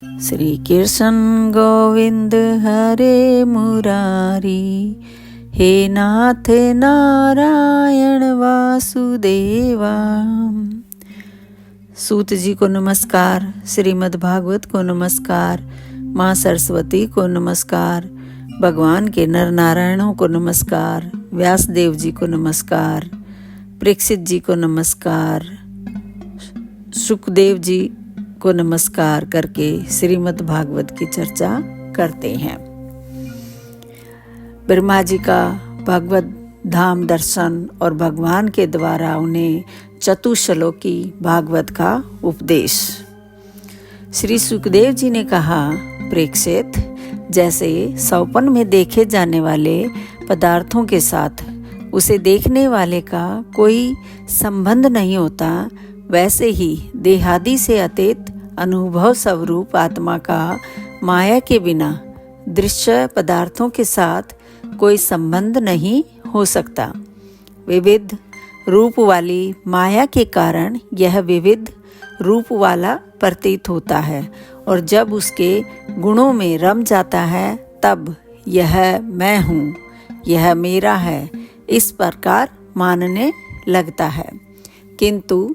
श्री कृष्ण गोविंद हरे मुरारी, हे नाथ नारायण वासुदेवा। सूत जी को नमस्कार, श्रीमद् भागवत को नमस्कार, माँ सरस्वती को नमस्कार, भगवान के नर नारायणों को नमस्कार, व्यासदेव जी को नमस्कार, परीक्षित जी को नमस्कार, सुखदेव जी को नमस्कार करके श्रीमद् भागवत की चर्चा करते हैं। ब्रह्मा जी का भगवत धाम दर्शन और भगवान के द्वारा उन्हें चतुश्लोकी भागवत का उपदेश। श्री सुखदेव जी ने कहा, प्रेक्षित, जैसे सौपन में देखे जाने वाले पदार्थों के साथ उसे देखने वाले का कोई संबंध नहीं होता, वैसे ही देहादि से अतीत अनुभव स्वरूप आत्मा का माया के बिना दृश्य पदार्थों के साथ कोई संबंध नहीं हो सकता। विविध रूप वाली माया के कारण यह विविध रूप वाला प्रतीत होता है, और जब उसके गुणों में रम जाता है तब यह मैं हूँ, यह मेरा है, इस प्रकार मानने लगता है। किंतु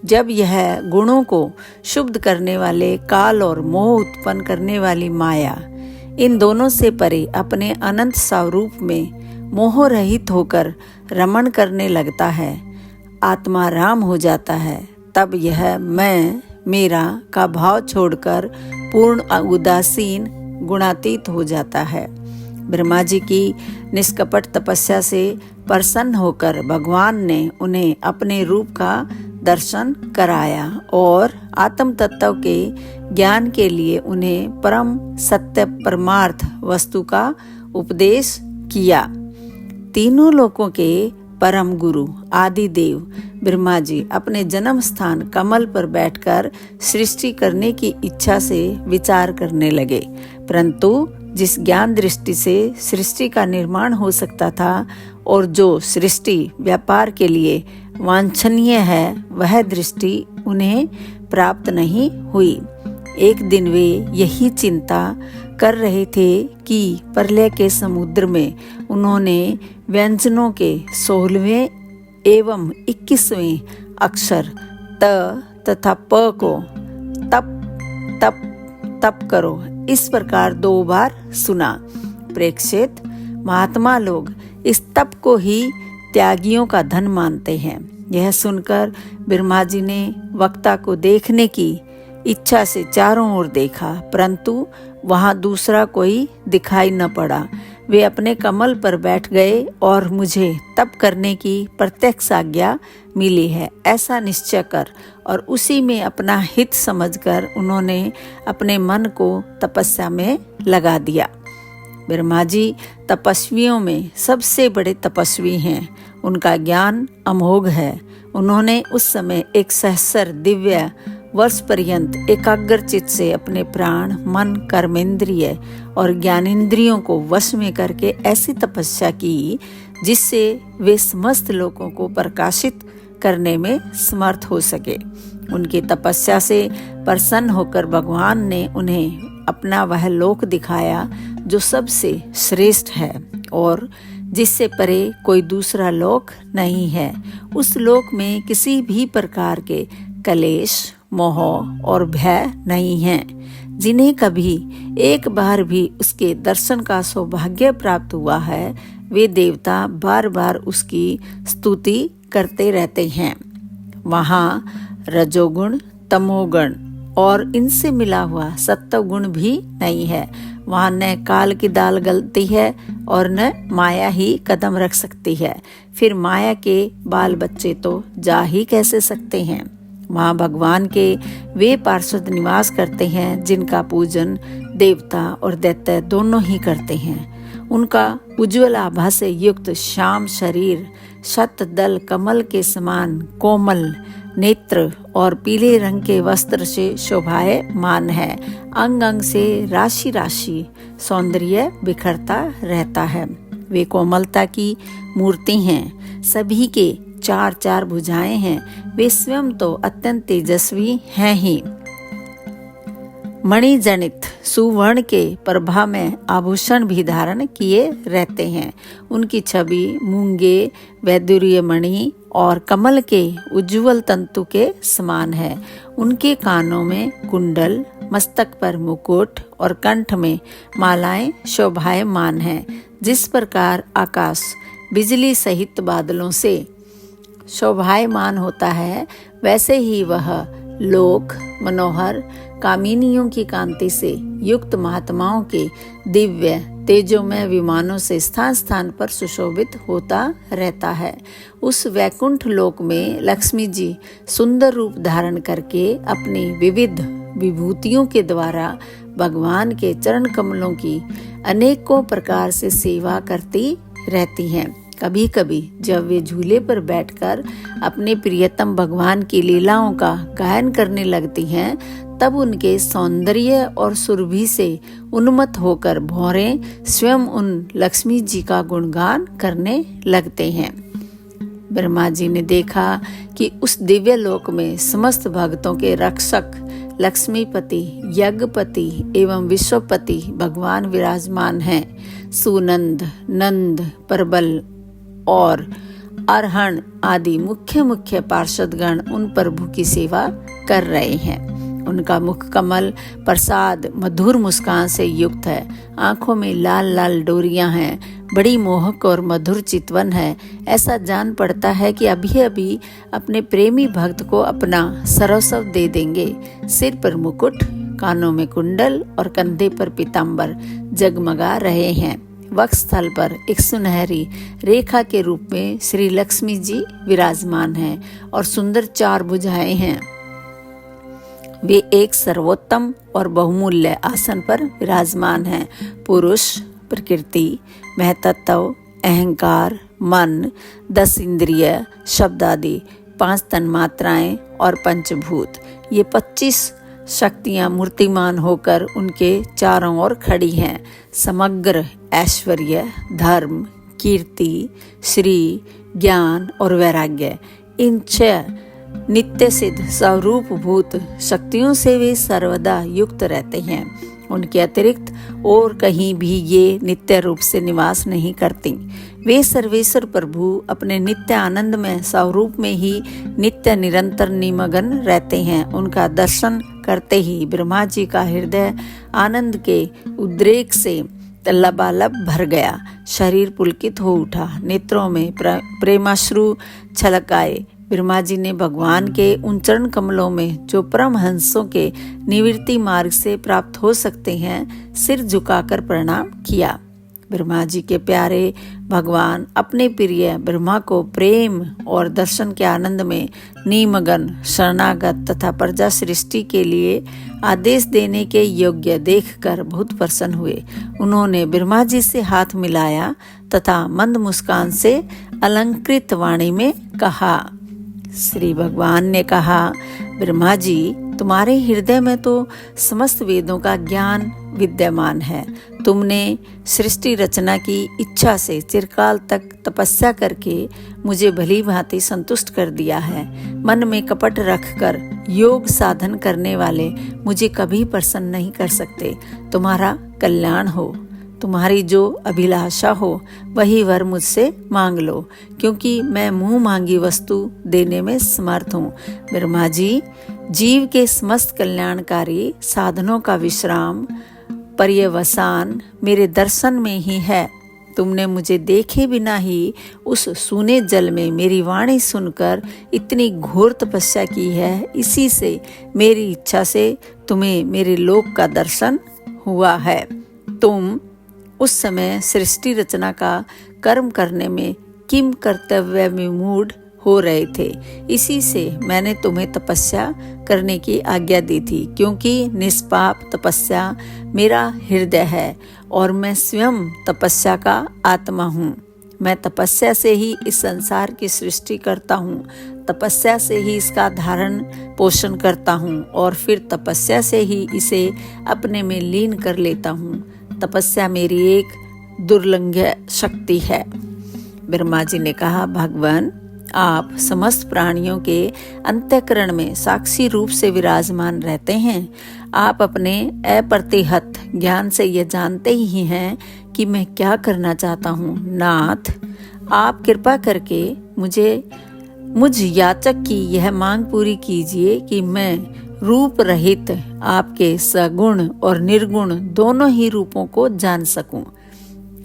जब यह गुणों को शुद्ध करने वाले काल और मोह उत्पन्न करने वाली माया, इन दोनों से परे अपने अनंत स्वरूप में मोह रहित होकर रमण करने लगता है, आत्मा राम हो जाता है, तब यह मैं मेरा का भाव छोड़कर पूर्ण उदासीन गुणातीत हो जाता है। ब्रह्मा जी की निष्कपट तपस्या से प्रसन्न होकर भगवान ने उन्हें अपने रूप का दर्शन कराया और आत्म तत्व के ज्ञान के लिए उन्हें परम सत्य परमार्थ वस्तु का उपदेश किया। तीनों लोकों के परम गुरु आदि देव ब्रह्मा जी अपने जन्म स्थान कमल पर बैठकर सृष्टि करने की इच्छा से विचार करने लगे, परंतु जिस ज्ञान दृष्टि से सृष्टि का निर्माण हो सकता था और जो सृष्टि व्यापार के लिए वांछनीय है, वह दृष्टि उन्हें प्राप्त नहीं हुई। एक दिन वे यही चिंता कर रहे थे कि प्रलय के समुद्र में उन्होंने व्यंजनों के 16वें एवं 21वें अक्षर त तथा प को तप तप तप करो इस प्रकार 2 बार सुना। प्रेक्षित, महात्मा लोग इस तप को ही त्यागियों का धन मानते हैं। यह सुनकर ब्रह्मा जी ने वक्ता को देखने की इच्छा से चारों ओर देखा, परंतु वहां दूसरा कोई दिखाई न पड़ा। वे अपने कमल पर बैठ गए और मुझे तप करने की प्रत्यक्ष आज्ञा मिली है, ऐसा निश्चय कर और उसी में अपना हित समझकर उन्होंने अपने मन को तपस्या में लगा दिया। ब्रह्मा जी तपस्वियों में सबसे बड़े तपस्वी हैं, उनका ज्ञान अमोघ है। उन्होंने उस समय 1 सहस्र दिव्य वर्ष पर्यंत एकाग्र चित्त से अपने प्राण, मन, कर्मेंद्रिय और ज्ञानेंद्रियों को वश में करके ऐसी तपस्या की जिससे वे समस्त लोगों को प्रकाशित करने में समर्थ हो सके। उनकी तपस्या से प्रसन्न होकर भगवान ने उन्हें अपना वह लोक दिखाया जो सबसे श्रेष्ठ है और जिससे परे कोई दूसरा लोक नहीं है। उस लोक में किसी भी प्रकार के कलेश, मोह और भय नहीं है। जिन्हें कभी एक बार भी उसके दर्शन का सौभाग्य प्राप्त हुआ है, वे देवता बार बार उसकी स्तुति करते रहते हैं। वहाँ रजोगुण, तमोगुण और इनसे मिला हुआ सत्वगुण भी नहीं है। वहाँ न काल की दाल गलती है और न माया ही कदम रख सकती है। फिर माया के बाल बच्चे तो जा ही कैसे सकते हैं। वहाँ भगवान के वे पार्षद निवास करते हैं जिनका पूजन देवता और दैत्य दोनों ही करते हैं। उनका उज्ज्वल आभा से युक्त श्याम शरीर, शत दल कमल के समान कोमल नेत्र और पीले रंग के वस्त्र से शोभायमान है। अंग अंग से राशि राशि सौंदर्य बिखरता रहता है। वे कोमलता की मूर्ति हैं। सभी के 4 भुजाएं हैं। वे स्वयं तो अत्यंत तेजस्वी हैं ही। मणि जनित सुवर्ण के प्रभा में आभूषण भी धारण किए रहते हैं। उनकी छवि मूंगे, वैदुर्य मणि और कमल के उज्ज्वल तंतु के समान है। उनके कानों में कुंडल, मस्तक पर मुकुट और कंठ में मालाएं शोभायमान हैं। जिस प्रकार आकाश बिजली सहित बादलों से शोभायमान होता है, वैसे ही वह लोक मनोहर कामिनियों की कांति से युक्त महात्माओं के दिव्य तेजोमय विमानों से स्थान स्थान पर सुशोभित होता रहता है। उस वैकुंठ लोक में लक्ष्मी जी सुंदर रूप धारण करके अपनी विविध विभूतियों के द्वारा भगवान के चरण कमलों की अनेकों प्रकार से सेवा करती रहती हैं। कभी कभी जब वे झूले पर बैठकर अपने प्रियतम भगवान की लीलाओं का गायन करने लगती हैं, तब उनके सौंदर्य और सुरभि से उन्मत्त होकर भौरें स्वयं उन लक्ष्मी जी का गुणगान करने लगते हैं। ब्रह्मा जी ने देखा कि उस दिव्य लोक में समस्त भक्तों के रक्षक लक्ष्मीपति, यज्ञपति एवं विश्वपति भगवान विराजमान हैं। सुनंद, नंद, प्रबल और अरहण आदि मुख्य मुख्य पार्षदगण उन प्रभु की सेवा कर रहे हैं। उनका मुख कमल प्रसाद मधुर मुस्कान से युक्त है। आंखों में लाल लाल डोरियां हैं, बड़ी मोहक और मधुर चितवन है। ऐसा जान पड़ता है कि अभी अभी अपने प्रेमी भक्त को अपना सर्वस्व दे देंगे। सिर पर मुकुट, कानों में कुंडल और कंधे पर पीतांबर जगमगा रहे हैं। वक्षस्थल पर एक सुनहरी रेखा के रूप में श्री लक्ष्मी जी विराजमान हैं और सुंदर 4 भुजाएं हैं। वे एक सर्वोत्तम और बहुमूल्य आसन पर विराजमान हैं। पुरुष, प्रकृति, महतत्व, अहंकार, मन, 10 इंद्रिय, शब्द आदि 5 तन्मात्राएं और पंचभूत, ये 25 शक्तियां मूर्तिमान होकर उनके चारों ओर खड़ी हैं। समग्र ऐश्वर्य, धर्म, कीर्ति, श्री, ज्ञान और वैराग्य, इन 6 नित्य सिद्ध स्वरूप भूत शक्तियों से वे सर्वदा युक्त रहते हैं। उनके अतिरिक्त और कहीं भी ये नित्य रूप से निवास नहीं करती। वे सर्वेश्वर प्रभु अपने नित्य आनंद में स्वरूप में ही नित्य निरंतर निमग्न रहते हैं। उनका दर्शन करते ही ब्रह्मा जी का हृदय आनंद के उद्रेक से लबालब भर गया। शरीर पुलकित हो उठा, नेत्रों में प्रेमाश्रु छलक आए। ब्रह्मा जी ने भगवान के उन चरण कमलों में जो परमहंसों के निवृत्ति मार्ग से प्राप्त हो सकते हैं, सिर झुकाकर प्रणाम किया। ब्रह्मा जी के प्यारे भगवान अपने प्रिय ब्रह्मा को प्रेम और दर्शन के आनंद में निमग्न, शरणागत तथा प्रजा सृष्टि के लिए आदेश देने के योग्य देखकर बहुत प्रसन्न हुए। उन्होंने ब्रह्मा जी से हाथ मिलाया तथा मंद मुस्कान से अलंकृत वाणी में कहा। श्री भगवान ने कहा, ब्रह्मा जी, तुम्हारे हृदय में तो समस्त वेदों का ज्ञान विद्यमान है। तुमने सृष्टि रचना की इच्छा से चिरकाल तक तपस्या करके मुझे भली भांति संतुष्ट कर दिया है। मन में कपट रखकर योग साधन करने वाले मुझे कभी प्रसन्न नहीं कर सकते। तुम्हारा कल्याण हो, तुम्हारी जो अभिलाषा हो वही वर मुझसे मांग लो, क्योंकि मैं मुंह मांगी वस्तु देने में समर्थ हूँ। ब्रह्मा जी, जीव के समस्त कल्याणकारी साधनों का विश्राम पर्यवसान मेरे दर्शन में ही है। तुमने मुझे देखे बिना ही उस सूने जल में मेरी वाणी सुनकर इतनी घोर तपस्या की है। इसी से मेरी इच्छा से तुम्हें मेरे लोक का दर्शन हुआ है। तुम उस समय सृष्टि रचना का कर्म करने में किम कर्तव्य विमूढ़ हो रहे थे। इसी से मैंने तुम्हें तपस्या करने की आज्ञा दी थी, क्योंकि निष्पाप तपस्या मेरा हृदय है और मैं स्वयं तपस्या का आत्मा हूँ। मैं तपस्या से ही इस संसार की सृष्टि करता हूँ, तपस्या से ही इसका धारण पोषण करता हूँ और फिर तपस्या से ही इसे अपने में लीन कर लेता हूँ। तपस्या मेरी एक दुर्लंघ्य शक्ति है। ब्रह्मा जी ने कहा, भगवान, आप समस्त प्राणियों के अंतःकरण में साक्षी रूप से विराजमान रहते हैं। आप अपने अप्रतिहत ज्ञान से यह जानते ही हैं कि मैं क्या करना चाहता हूँ। नाथ, आप कृपा करके मुझ याचक की यह मांग पूरी कीजिए कि मैं रूप रहित आपके सगुण और निर्गुण दोनों ही रूपों को जान सकूं।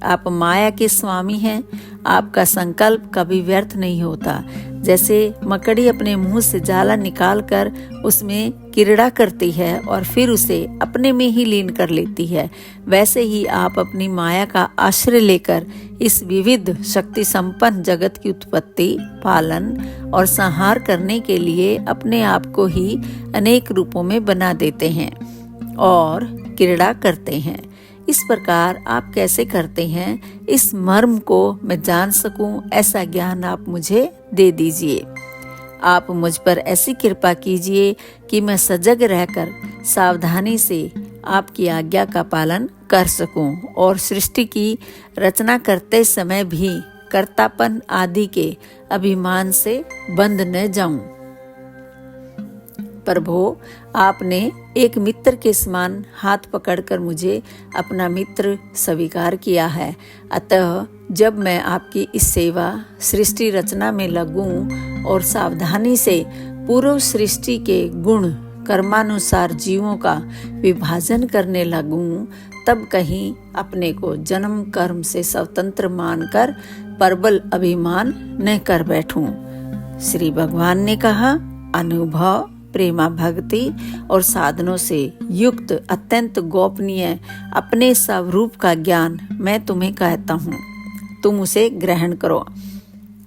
आप माया के स्वामी हैं। आपका संकल्प कभी व्यर्थ नहीं होता। जैसे मकड़ी अपने मुंह से जाला निकालकर उसमें कीड़ा करती है और फिर उसे अपने में ही लीन कर लेती है, वैसे ही आप अपनी माया का आश्रय लेकर इस विविध शक्ति संपन्न जगत की उत्पत्ति, पालन और संहार करने के लिए अपने आप को ही अनेक रूपों में बना देते हैं और कीड़ा करते हैं। इस प्रकार आप कैसे करते हैं, इस मर्म को मैं जान सकूं, ऐसा ज्ञान आप मुझे दे दीजिए। आप मुझ पर ऐसी कृपा कीजिए कि मैं सजग रहकर सावधानी से आपकी आज्ञा का पालन कर सकूं और सृष्टि की रचना करते समय भी कर्तापन आदि के अभिमान से बंध न जाऊं। प्रभो, आपने एक मित्र के समान हाथ पकड़कर मुझे अपना मित्र स्वीकार किया है। अतः जब मैं आपकी इस सेवा सृष्टि रचना में लगूं और सावधानी से पूर्व सृष्टि के गुण कर्मानुसार जीवों का विभाजन करने लगूं, तब कहीं अपने को जन्म कर्म से स्वतंत्र मानकर प्रबल अभिमान न कर बैठूं। श्री भगवान ने कहा, अनुभव, प्रेमा भक्ति और साधनों से युक्त अत्यंत गोपनीय अपने स्वरूप का ज्ञान मैं तुम्हें कहता हूँ। तुम उसे ग्रहण करो।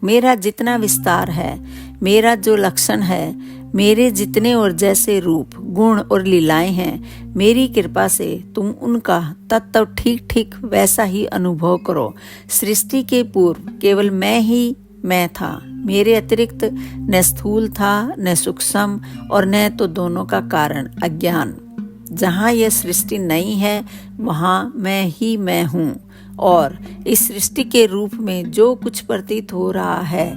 मेरा जितना विस्तार है, मेरा जो लक्षण है, मेरे जितने और जैसे रूप, गुण और लीलाएं हैं, मेरी कृपा से तुम उनका तत्व ठीक ठीक वैसा ही अनुभव करो। सृष्टि के पूर्व केवल मैं था। मेरे अतिरिक्त न स्थूल था, न सूक्ष्म और न तो दोनों का कारण अज्ञान। जहाँ यह सृष्टि नहीं है, वहाँ मैं ही मैं हूँ और इस सृष्टि के रूप में जो कुछ प्रतीत हो रहा है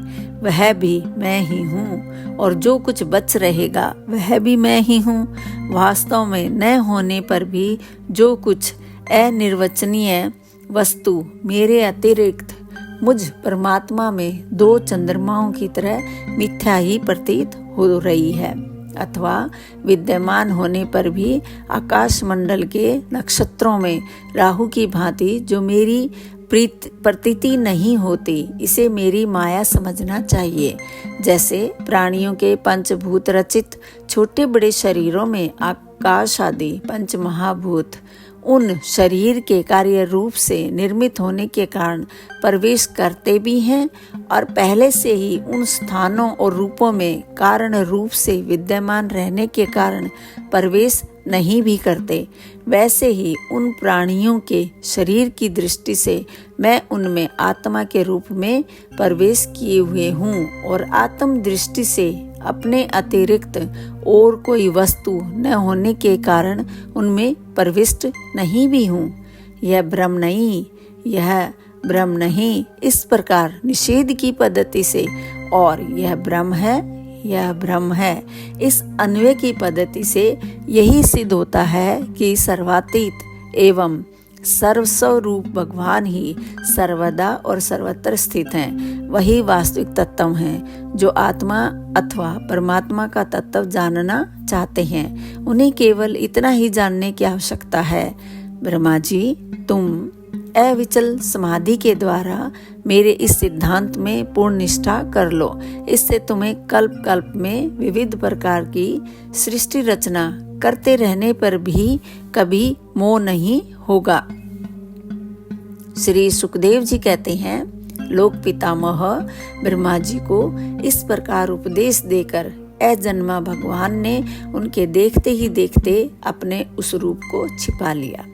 वह भी मैं ही हूँ और जो कुछ बच रहेगा वह भी मैं ही हूँ। वास्तव में न होने पर भी जो कुछ अनिर्वचनीय वस्तु मेरे अतिरिक्त मुझ परमात्मा में दो चंद्रमाओं की तरह मिथ्या ही प्रतीत हो रही है, अथवा विद्यमान होने पर भी आकाश मंडल के नक्षत्रों में राहु की भांति जो मेरी प्रतीति नहीं होती, इसे मेरी माया समझना चाहिए। जैसे प्राणियों के पंचभूत रचित छोटे बड़े शरीरों में आकाश आदि पंच महाभूत उन शरीर के कार्य रूप से निर्मित होने के कारण प्रवेश करते भी हैं और पहले से ही उन स्थानों और रूपों में कारण रूप से विद्यमान रहने के कारण प्रवेश नहीं भी करते, वैसे ही उन प्राणियों के शरीर की दृष्टि से मैं उनमें आत्मा के रूप में प्रवेश किए हुए हूँ और आत्म दृष्टि से अपने अतिरिक्त और कोई वस्तु न होने के कारण उनमें प्रविष्ट नहीं भी हूँ। यह ब्रह्म नहीं, इस प्रकार निषेध की पद्धति से और यह ब्रह्म है, इस अन्वय की पद्धति से यही सिद्ध होता है कि सर्वातीत एवं सर्वस्वरूप भगवान ही सर्वदा और सर्वत्र स्थित हैं। वही वास्तविक तत्व हैं जो आत्मा अथवा परमात्मा का तत्व जानना चाहते हैं। उन्हें केवल इतना ही जानने की आवश्यकता है, ब्रह्मा जी, तुम अविचल समाधि के द्वारा मेरे इस सिद्धांत में पूर्ण निष्ठा कर लो। इससे तुम्हें कल्प कल्प में विविध प्रकार की सृष्टि रचना करते रहने पर भी कभी मोह नहीं होगा। श्री सुखदेव जी कहते हैं, लोक पितामह ब्रह्मा जी को इस प्रकार उपदेश देकर अजन्मा भगवान ने उनके देखते ही देखते अपने उस रूप को छिपा लिया।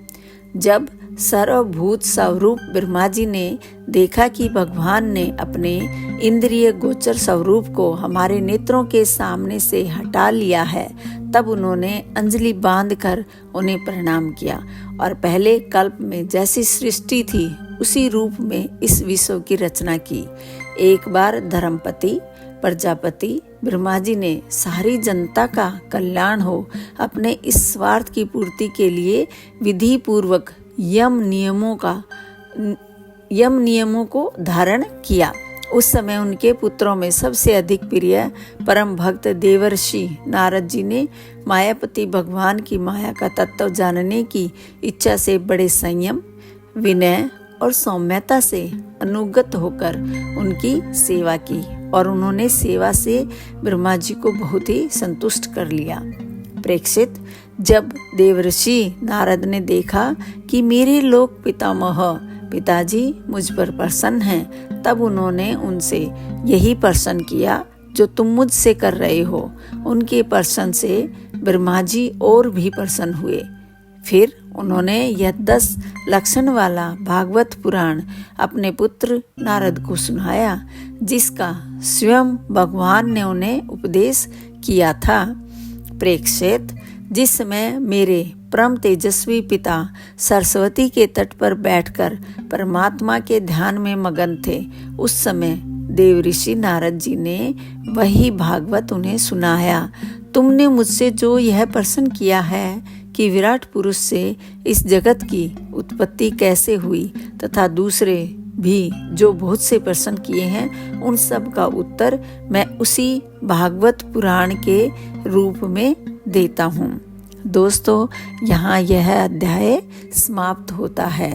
जब सर्वभूत स्वरूप ब्रह्मा जी ने देखा कि भगवान ने अपने इंद्रिय गोचर स्वरूप को हमारे नेत्रों के सामने से हटा लिया है, तब उन्होंने अंजलि बांधकर उन्हें प्रणाम किया और पहले कल्प में जैसी सृष्टि थी उसी रूप में इस विश्व की रचना की। एक बार धर्मपति प्रजापति ब्रह्मा जी ने सारी जनता का कल्याण हो अपने इस स्वार्थ की पूर्ति के लिए विधि पूर्वक यम नियमों को धारण किया। उस समय उनके पुत्रों में सबसे अधिक प्रिय परम भक्त देवर्षि नारद जी ने मायापति भगवान की माया का तत्व जानने की इच्छा से बड़े संयम, विनय और सौम्यता से अनुगत होकर उनकी सेवा की और उन्होंने सेवा से ब्रह्मा जी को बहुत ही संतुष्ट कर लिया। प्रेक्षित, जब देवर्षि नारद ने देखा कि मेरे लोक पितामह पिताजी मुझ पर प्रसन्न हैं, तब उन्होंने उनसे यही प्रश्न किया जो तुम मुझसे कर रहे हो। उनके प्रश्न से ब्रह्मा जी और भी प्रसन्न हुए। फिर उन्होंने यह 10 लक्षण वाला भागवत पुराण अपने पुत्र नारद को सुनाया, जिसका स्वयं भगवान ने उन्हें उपदेश किया था। प्रेक्षित, जिस समय मेरे परम तेजस्वी पिता सरस्वती के तट पर बैठकर परमात्मा के ध्यान में मगन थे, उस समय देवऋषि नारद जी ने वही भागवत उन्हें सुनाया। तुमने मुझसे जो यह प्रश्न किया है कि विराट पुरुष से इस जगत की उत्पत्ति कैसे हुई तथा दूसरे भी जो बहुत से प्रश्न किए हैं, उन सब का उत्तर मैं उसी भागवत पुराण के रूप में देता हूँ। दोस्तों, यहाँ यह अध्याय समाप्त होता है।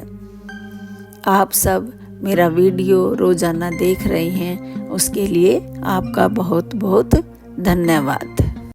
आप सब मेरा वीडियो रोजाना देख रहे हैं, उसके लिए आपका बहुत बहुत धन्यवाद।